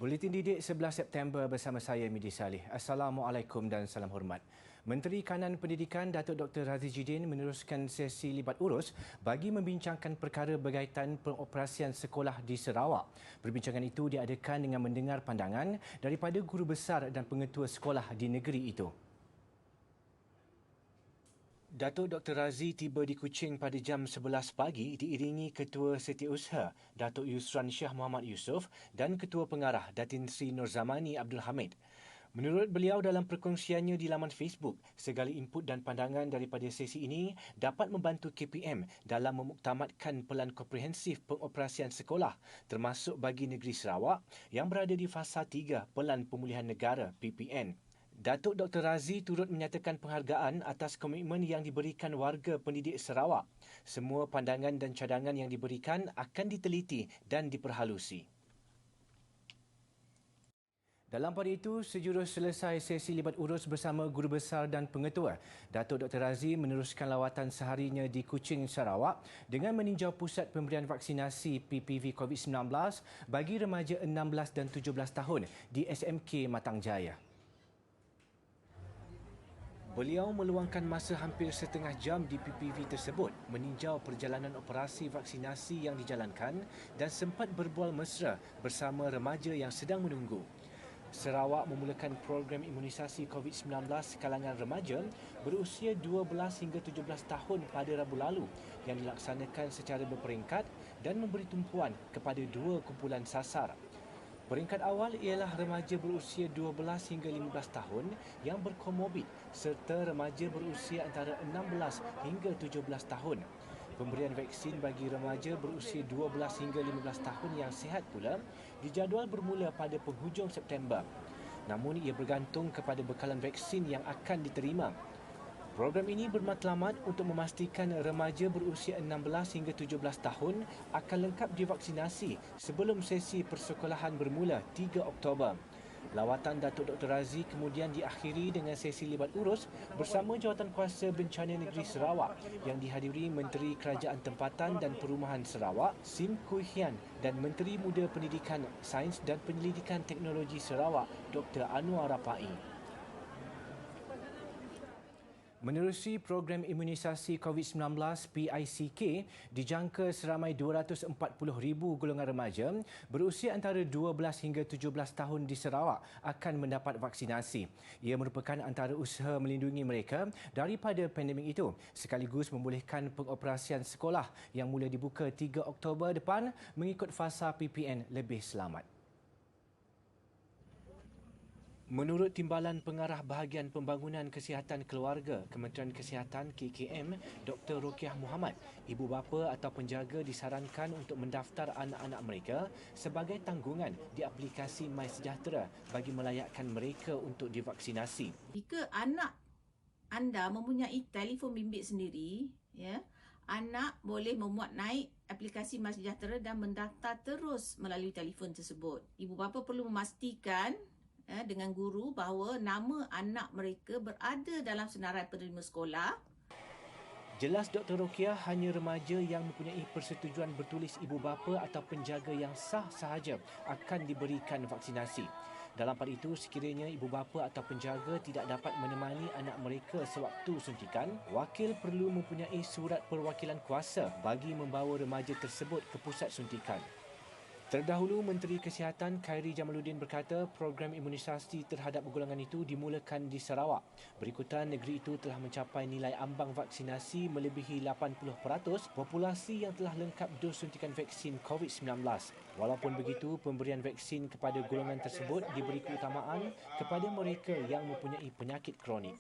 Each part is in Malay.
Buletin Didik 11 September bersama saya Midi Salih. Assalamualaikum dan salam hormat. Menteri Kanan Pendidikan Datuk Dr. Razi Jidin meneruskan sesi libat urus bagi membincangkan perkara berkaitan pengoperasian sekolah di Sarawak. Perbincangan itu diadakan dengan mendengar pandangan daripada guru besar dan pengetua sekolah di negeri itu. Datuk Dr. Razi tiba di Kuching pada jam 11 pagi diiringi Ketua Setiausaha Datuk Yusran Shah Muhammad Yusof dan Ketua Pengarah Datin Sri Nur Zamani Abdul Hamid. Menurut beliau dalam perkongsiannya di laman Facebook, segala input dan pandangan daripada sesi ini dapat membantu KPM dalam memuktamadkan pelan komprehensif pengoperasian sekolah termasuk bagi negeri Sarawak yang berada di fasa 3 Pelan Pemulihan Negara PPN. Datuk Dr. Razi turut menyatakan penghargaan atas komitmen yang diberikan warga pendidik Sarawak. Semua pandangan dan cadangan yang diberikan akan diteliti dan diperhalusi. Dalam pada itu, sejurus selesai sesi libat urus bersama guru besar dan pengetua, Datuk Dr. Razi meneruskan lawatan seharinya di Kuching, Sarawak dengan meninjau pusat pemberian vaksinasi PPV COVID-19 bagi remaja 16 dan 17 tahun di SMK Matang Jaya. Beliau meluangkan masa hampir setengah jam di PPV tersebut meninjau perjalanan operasi vaksinasi yang dijalankan dan sempat berbual mesra bersama remaja yang sedang menunggu. Sarawak memulakan program imunisasi COVID-19 kalangan remaja berusia 12 hingga 17 tahun pada Rabu lalu yang dilaksanakan secara berperingkat dan memberi tumpuan kepada dua kumpulan sasar. Peringkat awal ialah remaja berusia 12 hingga 15 tahun yang berkomorbid serta remaja berusia antara 16 hingga 17 tahun. Pemberian vaksin bagi remaja berusia 12 hingga 15 tahun yang sihat pula dijadual bermula pada penghujung September. Namun ia bergantung kepada bekalan vaksin yang akan diterima. Program ini bermatlamat untuk memastikan remaja berusia 16 hingga 17 tahun akan lengkap divaksinasi sebelum sesi persekolahan bermula 3 Oktober. Lawatan Datuk Dr. Razi kemudian diakhiri dengan sesi libat urus bersama Jawatankuasa Bencana Negeri Sarawak yang dihadiri Menteri Kerajaan Tempatan dan Perumahan Sarawak, Sim Kui Hian dan Menteri Muda Pendidikan, Sains dan Penyelidikan Teknologi Sarawak, Dr. Anwar Rapai. Menerusi program imunisasi COVID-19 PICK, dijangka seramai 240,000 golongan remaja berusia antara 12 hingga 17 tahun di Sarawak akan mendapat vaksinasi. Ia merupakan antara usaha melindungi mereka daripada pandemik itu sekaligus membolehkan pengoperasian sekolah yang mula dibuka 3 Oktober depan mengikut fasa PPN lebih selamat. Menurut Timbalan Pengarah Bahagian Pembangunan Kesihatan Keluarga Kementerian Kesihatan KKM, Dr. Rokiah Muhammad, ibu bapa atau penjaga disarankan untuk mendaftar anak-anak mereka sebagai tanggungan di aplikasi MySejahtera bagi melayakkan mereka untuk divaksinasi. Jika anak anda mempunyai telefon bimbit sendiri, anak boleh memuat naik aplikasi MySejahtera dan mendaftar terus melalui telefon tersebut. Ibu bapa perlu memastikan dengan guru bahawa nama anak mereka berada dalam senarai penerima sekolah. Jelas Dr. Rokiah hanya remaja yang mempunyai persetujuan bertulis ibu bapa atau penjaga yang sah sahaja akan diberikan vaksinasi. Dalam pada itu, sekiranya ibu bapa atau penjaga tidak dapat menemani anak mereka sewaktu suntikan, wakil perlu mempunyai surat perwakilan kuasa bagi membawa remaja tersebut ke pusat suntikan. Terdahulu, Menteri Kesihatan Khairi Jamaluddin berkata program imunisasi terhadap golongan itu dimulakan di Sarawak. Berikutan, negeri itu telah mencapai nilai ambang vaksinasi melebihi 80% populasi yang telah lengkap dos suntikan vaksin COVID-19. Walaupun begitu, pemberian vaksin kepada golongan tersebut diberi keutamaan kepada mereka yang mempunyai penyakit kronik.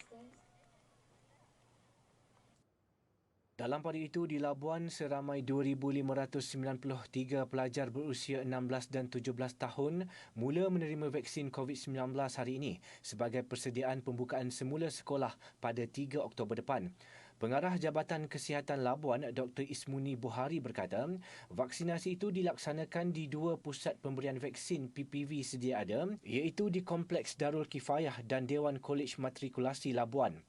Dalam pada itu, di Labuan, seramai 2,593 pelajar berusia 16 dan 17 tahun mula menerima vaksin COVID-19 hari ini sebagai persediaan pembukaan semula sekolah pada 3 Oktober depan. Pengarah Jabatan Kesihatan Labuan, Dr. Ismuni Buhari berkata, vaksinasi itu dilaksanakan di dua pusat pemberian vaksin PPV sedia ada, iaitu di Kompleks Darul Kifayah dan Dewan Kolej Matrikulasi Labuan.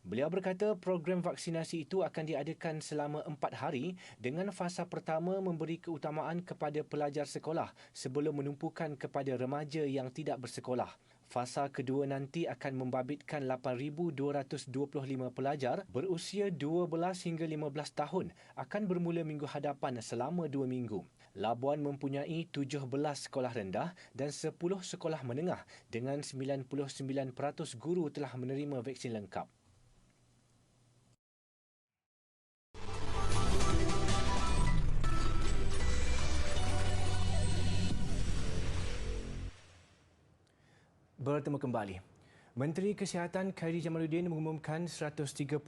Beliau berkata program vaksinasi itu akan diadakan selama 4 hari dengan fasa pertama memberi keutamaan kepada pelajar sekolah sebelum menumpukan kepada remaja yang tidak bersekolah. Fasa kedua nanti akan membabitkan 8,225 pelajar berusia 12 hingga 15 tahun akan bermula minggu hadapan selama 2 minggu. Labuan mempunyai 17 sekolah rendah dan 10 sekolah menengah dengan 99% guru telah menerima vaksin lengkap. Bertemu kembali. Menteri Kesihatan Khairy Jamaluddin mengumumkan 130,000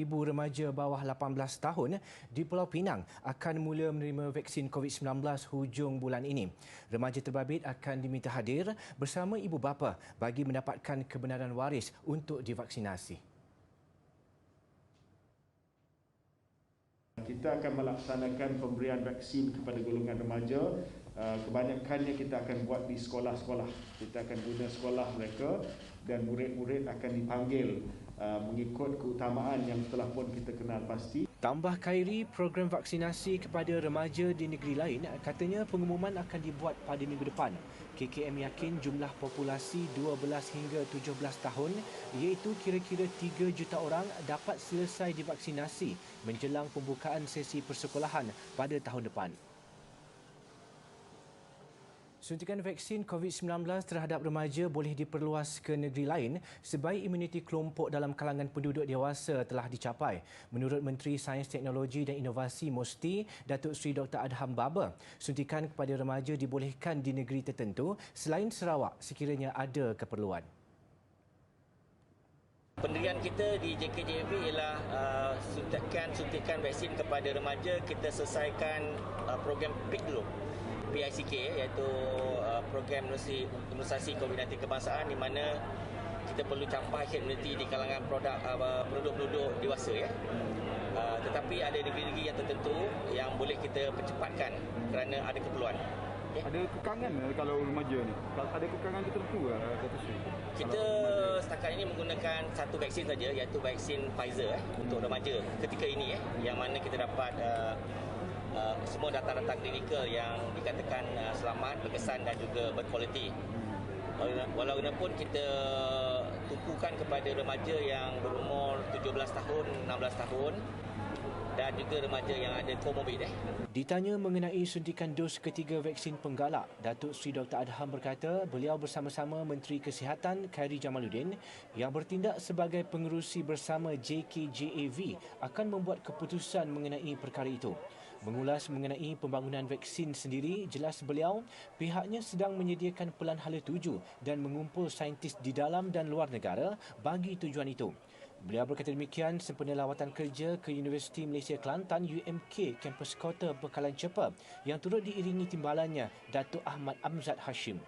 remaja bawah 18 tahun di Pulau Pinang akan mula menerima vaksin COVID-19 hujung bulan ini. Remaja terbabit akan diminta hadir bersama ibu bapa bagi mendapatkan kebenaran waris untuk divaksinasi. Kita akan melaksanakan pemberian vaksin kepada golongan remaja. Kebanyakannya kita akan buat di sekolah-sekolah. Kita akan guna sekolah mereka dan murid-murid akan dipanggil mengikut keutamaan yang telah pun kita kenal pasti. Tambah Khairy, program vaksinasi kepada remaja di negeri lain katanya pengumuman akan dibuat pada minggu depan. KKM yakin jumlah populasi 12 hingga 17 tahun iaitu kira-kira 3 juta orang dapat selesai divaksinasi menjelang pembukaan sesi persekolahan pada tahun depan. Suntikan vaksin COVID-19 terhadap remaja boleh diperluas ke negeri lain sebaik imuniti kelompok dalam kalangan penduduk dewasa telah dicapai. Menurut Menteri Sains, Teknologi dan Inovasi MOSTI, Datuk Seri Dr. Adham Baba, suntikan kepada remaja dibolehkan di negeri tertentu selain Sarawak sekiranya ada keperluan. Pendirian kita di JKJAV ialah suntikan vaksin kepada remaja. Kita selesaikan program PIK dulu. PICK iaitu program imunisasi COVID-19 kebangsaan di mana kita perlu capai herd immunity di kalangan penduduk dewasa ya. Tetapi ada negeri-negeri yang tertentu yang boleh kita percepatkan kerana ada keperluan. Okay. Ada kekangan kalau remaja ni? Ada kekangan tertentu Datuk Seri? Kita setakat ini menggunakan satu vaksin saja iaitu vaksin Pfizer untuk remaja ketika ini yang mana kita dapat semua data-data klinikal yang dikatakan selamat, berkesan dan juga berkualiti. Walaupun kita tumpukan kepada remaja yang berumur 17 tahun, 16 tahun dan juga remaja yang ada komorbid. Ditanya mengenai suntikan dos ketiga vaksin penggalak, Datuk Seri Dr. Adham berkata beliau bersama-sama Menteri Kesihatan Khairy Jamaluddin yang bertindak sebagai pengerusi bersama JKJAV akan membuat keputusan mengenai perkara itu. Mengulas mengenai pembangunan vaksin sendiri, jelas beliau pihaknya sedang menyediakan pelan hala tuju dan mengumpul saintis di dalam dan luar negara bagi tujuan itu. Beliau berkata demikian sempena lawatan kerja ke Universiti Malaysia Kelantan UMK kampus Kota Bekalan Cepa yang turut diiringi timbalannya Datuk Ahmad Amzad Hashim.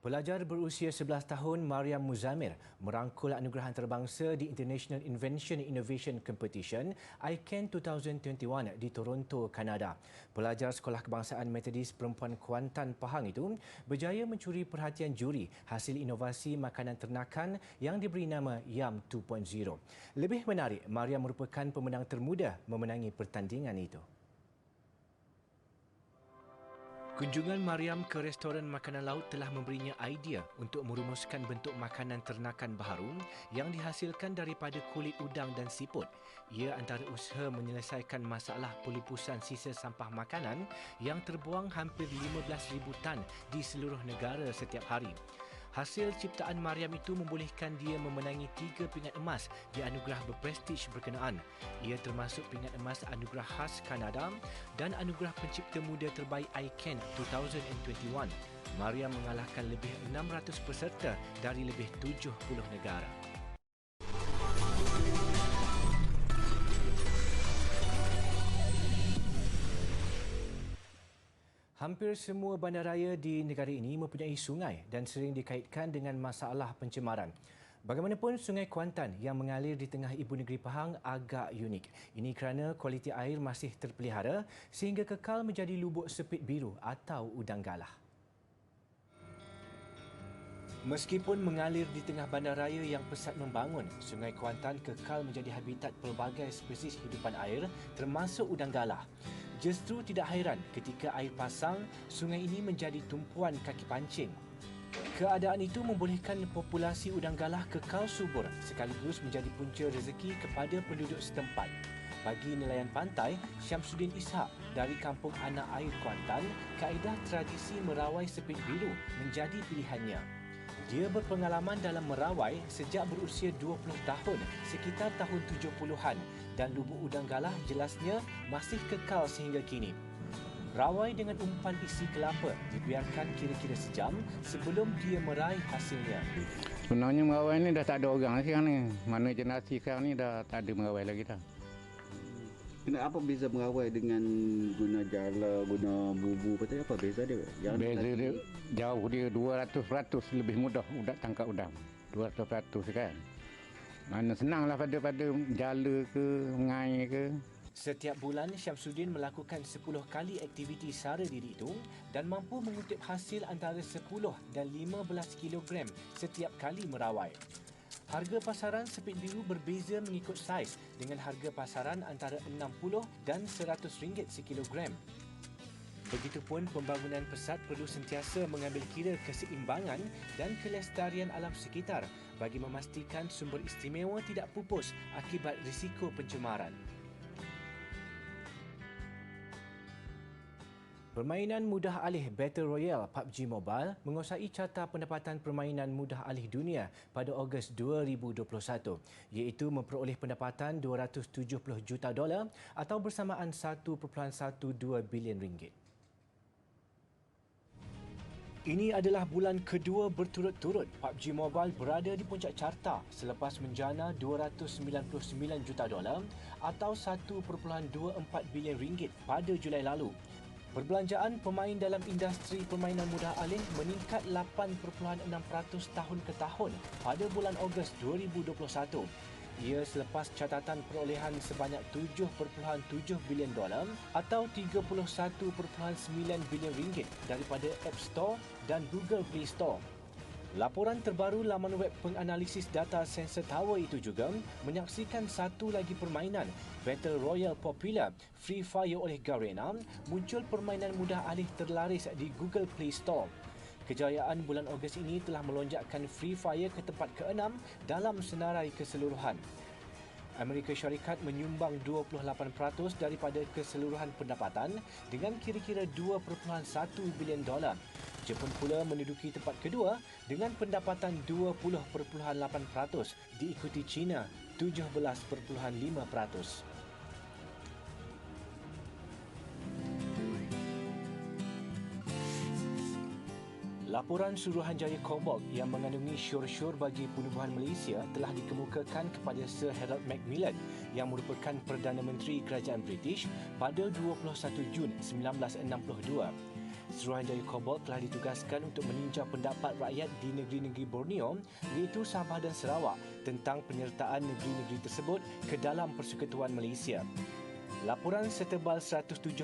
Pelajar berusia 11 tahun Mariam Muzamir merangkul anugerah antarabangsa di International Invention Innovation Competition ICANN 2021 di Toronto, Kanada. Pelajar Sekolah Kebangsaan Metodis Perempuan Kuantan Pahang itu berjaya mencuri perhatian juri hasil inovasi makanan ternakan yang diberi nama YUM 2.0. Lebih menarik, Mariam merupakan pemenang termuda memenangi pertandingan itu. Kunjungan Mariam ke restoran makanan laut telah memberinya idea untuk merumuskan bentuk makanan ternakan baharu yang dihasilkan daripada kulit udang dan siput. Ia antara usaha menyelesaikan masalah pelipusan sisa sampah makanan yang terbuang hampir 15,000 tan di seluruh negara setiap hari. Hasil ciptaan Mariam itu membolehkan dia memenangi 3 pingat emas di anugerah berprestij berkenaan. Ia termasuk pingat emas anugerah khas Kanada dan anugerah pencipta muda terbaik ICANN 2021. Mariam mengalahkan lebih 600 peserta dari lebih 70 negara. Hampir semua bandaraya di negara ini mempunyai sungai dan sering dikaitkan dengan masalah pencemaran. Bagaimanapun, Sungai Kuantan yang mengalir di tengah ibu negeri Pahang agak unik. Ini kerana kualiti air masih terpelihara sehingga kekal menjadi lubuk sepit biru atau udang galah. Meskipun mengalir di tengah bandaraya yang pesat membangun, Sungai Kuantan kekal menjadi habitat pelbagai spesies hidupan air termasuk udang galah. Justru tidak hairan ketika air pasang, sungai ini menjadi tumpuan kaki pancing. Keadaan itu membolehkan populasi udang galah kekal subur sekaligus menjadi punca rezeki kepada penduduk setempat. Bagi nelayan pantai, Syamsuddin Ishak dari Kampung Anak Air Kuantan, kaedah tradisi merawai sepit biru menjadi pilihannya. Dia berpengalaman dalam merawai sejak berusia 20 tahun, sekitar tahun 70-an, dan lubuk udang galah jelasnya masih kekal sehingga kini. Rawai dengan umpan isi kelapa dibiarkan kira-kira sejam sebelum dia meraih hasilnya. Sebenarnya merawai ni dah tak ada orang sekarang ni. Mana generasi sekarang ni dah tak ada merawai lagi dah. Kenapa beza merawai dengan guna jala, guna bubu, apa beza dia? Beza dia jauh, dia 200% lebih mudah udak tangkap udang. 200% kan. Mana senanglah pada jala ke, ngai ke. Setiap bulan, Syamsuddin melakukan 10 kali aktiviti sara diri itu dan mampu mengutip hasil antara 10 dan 15 kilogram setiap kali merawai. Harga pasaran sepit biru berbeza mengikut saiz dengan harga pasaran antara RM60 dan RM100 sekilogram. Begitupun pembangunan pesat perlu sentiasa mengambil kira keseimbangan dan kelestarian alam sekitar bagi memastikan sumber istimewa tidak pupus akibat risiko pencemaran. Permainan mudah alih Battle Royale PUBG Mobile menguasai carta pendapatan permainan mudah alih dunia pada Ogos 2021, iaitu memperoleh pendapatan $270 juta atau bersamaan 1.12 bilion ringgit. Ini adalah bulan kedua berturut-turut PUBG Mobile berada di puncak carta selepas menjana $299 juta atau 1.24 bilion ringgit pada Julai lalu. Perbelanjaan pemain dalam industri permainan mudah alih meningkat 8.6% tahun ke tahun pada bulan Ogos 2021. Ia selepas catatan perolehan sebanyak $7.7 bilion atau 31.9 bilion ringgit daripada App Store dan Google Play Store. Laporan terbaru laman web penganalisis data Sensor Tower itu juga menyaksikan satu lagi permainan Battle Royale popular Free Fire oleh Garena muncul permainan mudah alih terlaris di Google Play Store. Kejayaan bulan Ogos ini telah melonjakkan Free Fire ke tempat ke-6 dalam senarai keseluruhan. Amerika Syarikat menyumbang 28% daripada keseluruhan pendapatan dengan kira-kira $2.1 bilion. Jepun pula menduduki tempat kedua dengan pendapatan 20.8%, diikuti China 17.5%. Laporan Suruhanjaya Cobalt yang mengandungi syur-syur bagi penubuhan Malaysia telah dikemukakan kepada Sir Harold Macmillan yang merupakan Perdana Menteri Kerajaan British pada 21 Jun 1962. Suruhanjaya Cobalt telah ditugaskan untuk meninjau pendapat rakyat di negeri-negeri Borneo iaitu Sabah dan Sarawak tentang penyertaan negeri-negeri tersebut ke dalam Persekutuan Malaysia. Laporan setebal 175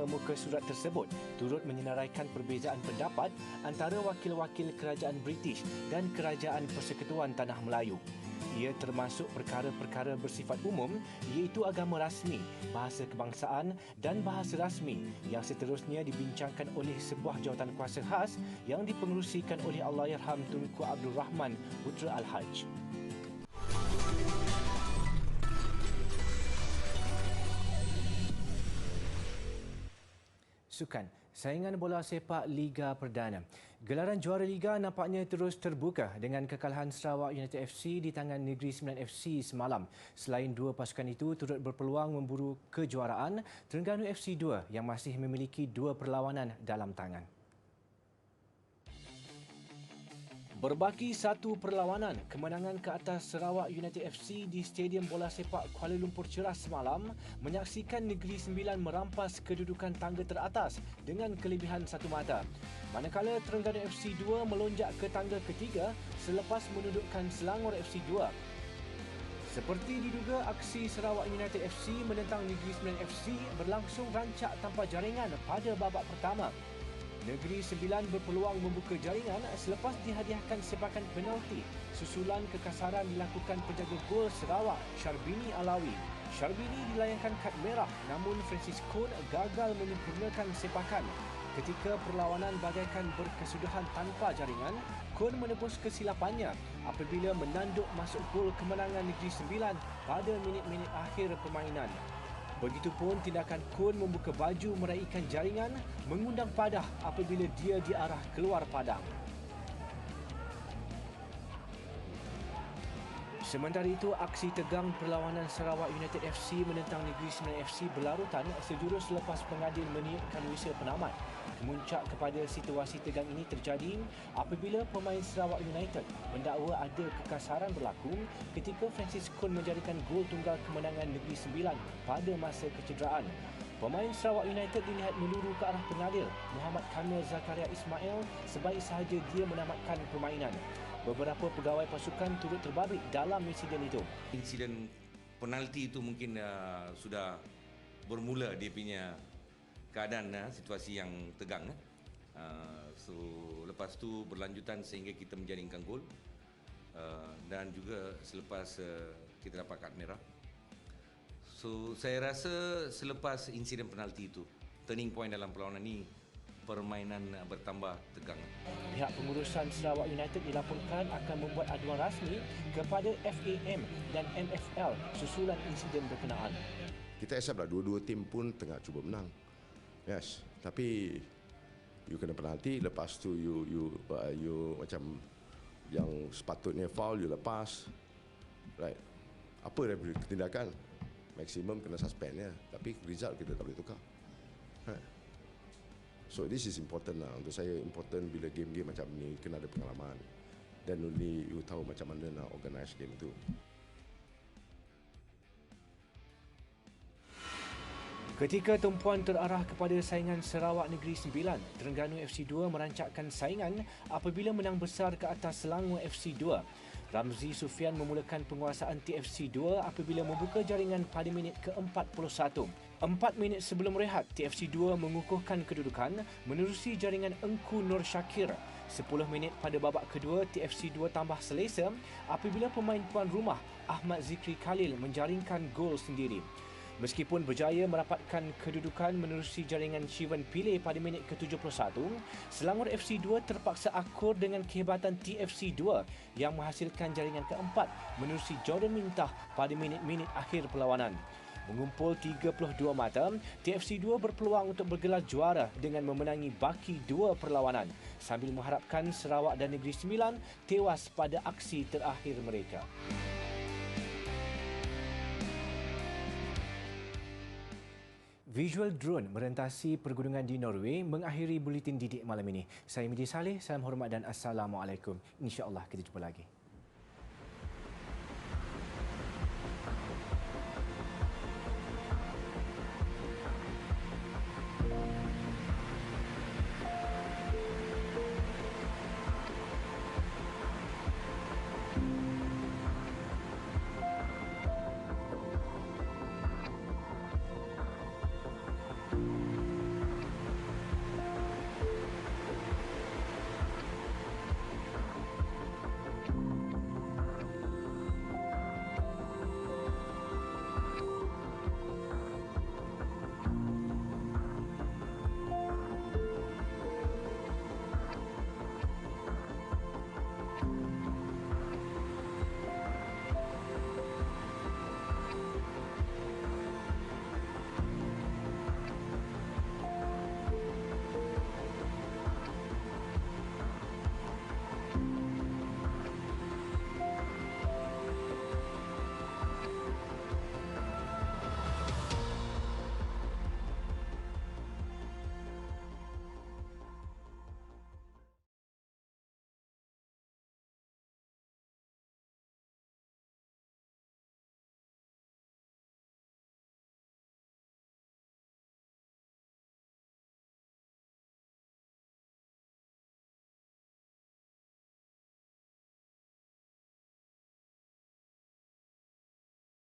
muka surat tersebut turut menyenaraikan perbezaan pendapat antara wakil-wakil kerajaan British dan kerajaan Persekutuan Tanah Melayu. Ia termasuk perkara-perkara bersifat umum iaitu agama rasmi, bahasa kebangsaan dan bahasa rasmi yang seterusnya dibincangkan oleh sebuah jawatan kuasa khas yang dipengerusikan oleh Allahyarham Tunku Abdul Rahman Putra Al-Haj. Sukan, saingan bola sepak Liga Perdana. Gelaran juara Liga nampaknya terus terbuka dengan kekalahan Sarawak United FC di tangan Negeri Sembilan FC semalam. Selain dua pasukan itu turut berpeluang memburu kejuaraan, Terengganu FC 2 yang masih memiliki 2 perlawanan dalam tangan. Berbaki 1 perlawanan, kemenangan ke atas Sarawak United FC di Stadium Bola Sepak Kuala Lumpur Ceras semalam menyaksikan Negeri Sembilan merampas kedudukan tangga teratas dengan kelebihan 1 mata. Manakala Terengganu FC 2 melonjak ke tangga ketiga selepas menudukkan Selangor FC 2. Seperti diduga, aksi Sarawak United FC menentang Negeri Sembilan FC berlangsung rancak tanpa jaringan pada babak pertama. Negeri Sembilan berpeluang membuka jaringan selepas dihadiahkan sepakan penalti susulan kekasaran dilakukan penjaga gol Sarawak Syarbini Alawi. Syarbini dilayangkan kad merah namun Francis Kon gagal menyempurnakan sepakan. Ketika perlawanan bagaikan berkesudahan tanpa jaringan, Kon menebus kesilapannya apabila menanduk masuk gol kemenangan Negeri Sembilan pada minit-minit akhir permainan. Begitupun tindakan Kon membuka baju meraikan jaringan mengundang padah apabila dia diarah keluar padang. Sementara itu, aksi tegang perlawanan Sarawak United FC menentang Negeri Sembilan FC berlarutan sejurus selepas pengadil meniupkan whistle penamat. Kemuncak kepada situasi tegang ini terjadi apabila pemain Sarawak United mendakwa ada kekasaran berlaku ketika Francis Kon menjadikan gol tunggal kemenangan Negeri Sembilan pada masa kecederaan. Pemain Sarawak United dilihat meluru ke arah pengadil Muhammad Kamil Zakaria Ismail sebaik sahaja dia menamatkan permainan. Beberapa pegawai pasukan turut terbabit dalam insiden itu. Insiden penalti itu mungkin sudah bermula dia punya keadaan situasi yang tegang. So lepas tu berlanjutan sehingga kita menjaringkan gol dan juga selepas kita dapat kad merah. So saya rasa selepas insiden penalti itu turning point dalam perlawanan ini permainan bertambah tegang. Pihak pengurusan Sarawak United dilaporkan akan membuat aduan rasmi kepada FAM dan MFL susulan insiden berkenaan. Kita accept lah dua-dua tim pun tengah cuba menang. Yes, tapi you kena penalti, lepas tu you macam yang sepatutnya foul you lepas. Right. Apa daripada tindakan? Maksimum kena suspend ya, tapi result kita tak boleh tukar. Right. So this is important lah. Untuk saya important bila game-game macam ni kena ada pengalaman. Dan only you tahu macam mana nak organize game tu. Ketika tumpuan terarah kepada saingan Sarawak Negeri Sembilan, Terengganu FC 2 merancakkan saingan apabila menang besar ke atas Selangor FC 2. Ramzi Sufian memulakan penguasaan TFC 2 apabila membuka jaringan pada minit ke-41. 4 minit sebelum rehat, TFC 2 mengukuhkan kedudukan menerusi jaringan Engku Nur Syakir. 10 minit pada babak kedua, TFC 2 tambah selesa apabila pemain tuan rumah Ahmad Zikri Khalil menjaringkan gol sendiri. Meskipun berjaya merapatkan kedudukan menerusi jaringan Shivan Pillay pada minit ke-71, Selangor FC 2 terpaksa akur dengan kehebatan TFC 2 yang menghasilkan jaringan keempat menerusi Jordan Mintah pada minit-minit akhir perlawanan. Mengumpul 32 mata, TFC 2 berpeluang untuk bergelar juara dengan memenangi baki 2 perlawanan sambil mengharapkan Sarawak dan Negeri Sembilan tewas pada aksi terakhir mereka. Visual drone merentasi pergunungan di Norway mengakhiri buletin didik malam ini. Saya Midi Saleh, salam hormat dan Assalamualaikum. InsyaAllah kita jumpa lagi.